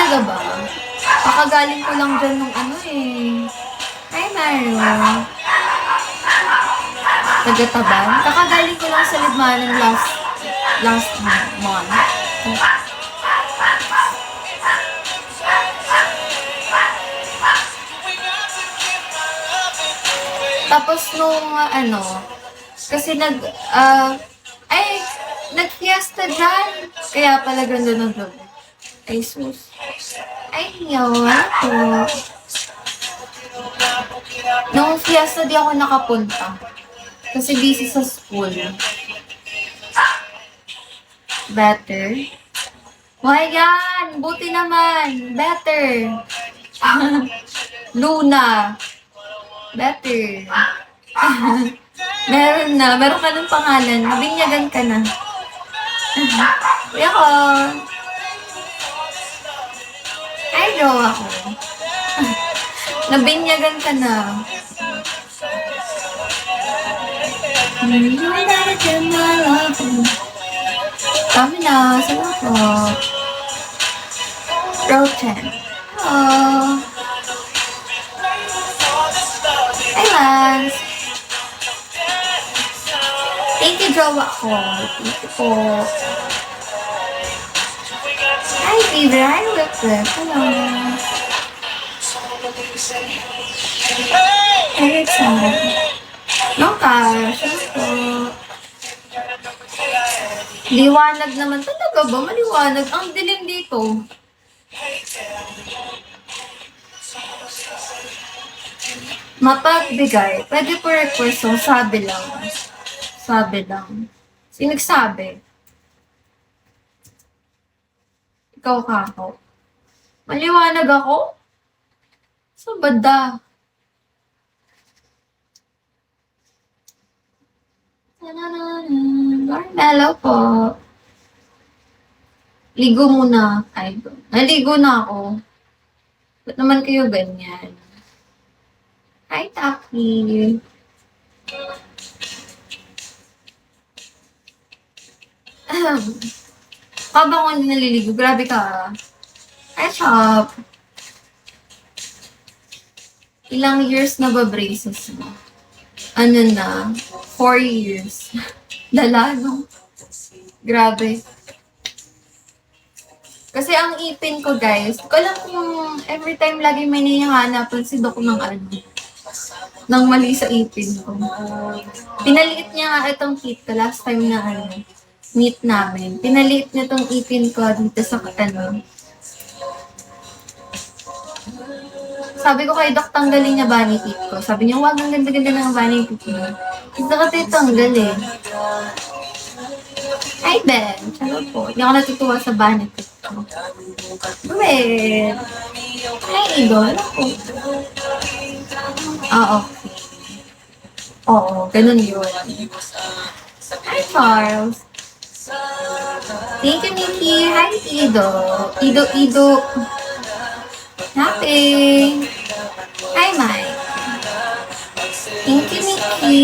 Talaga ba? Kakagaling ko lang dyan nung ano eh. Hi, Mario. Taga-Taban. Kakagaling ko lang sa Libmanan last month. Tapos nung kasi nag-fiesta dyan. Kaya pala ganda ng vlog. Ay, sus. Ay, yun. Ako. Nung fiesta di ako nakapunta. Kasi busy sa school. Better. Why yan? Buti naman. Better. Luna. Better. Meron na. Meron ka ng pangalan. Binyagan ka na. Kuya ko. Ay, jowa ko. Nabinyagan ka na. Kami na. Salamat po. Row 10. Hello. Hi, Lance. Thank you, jowa ko. Thank you po. Hi, Fever. Hi, Whip. Hello. Erickson. No cash. Ano po? Liwanag naman. Talaga ba? Maliwanag. Ang dilim dito. Mapagbigay. Pwede po request. So, sabi lang. Sabi lang. Sino nagsabi? Ikaw kako. Maliwanag ako? Sa banda. Hello po. Ligo muna. Ay, naligo na ako. Ba't naman kayo ganyan? Hi, Taki. Habang ako naliligo, grabe ka. Hi, Shop. Ilang years na ba braces mo? Ano na? 4 years. Dala, no? Grabe. Kasi ang ipin ko, guys, ko lang kung every time lagi may nihihanapan si Doc ng ng mali sa ipin ko. Pinaliit niya nga itong kit ko last time na meet namin. Pinaliit niya itong ipin ko dito sa Sabi ko kay Doc, tanggalin niya bunny teeth ko. Sabi niya, wag, ang ganda-ganda ng bunny teeth mo. Gusto ko ito tanggal eh. Hi, Ben. Hello po. Hindi ako natutuwa sa bunny teeth ko. Wait. Hi, Idol. Ako. Okay. Oo, ganun yun. Hi, Charles. Thank you, Nikki. Hi, Ido. Ido. Happy. Hi, Mike. Thank you, Nikki.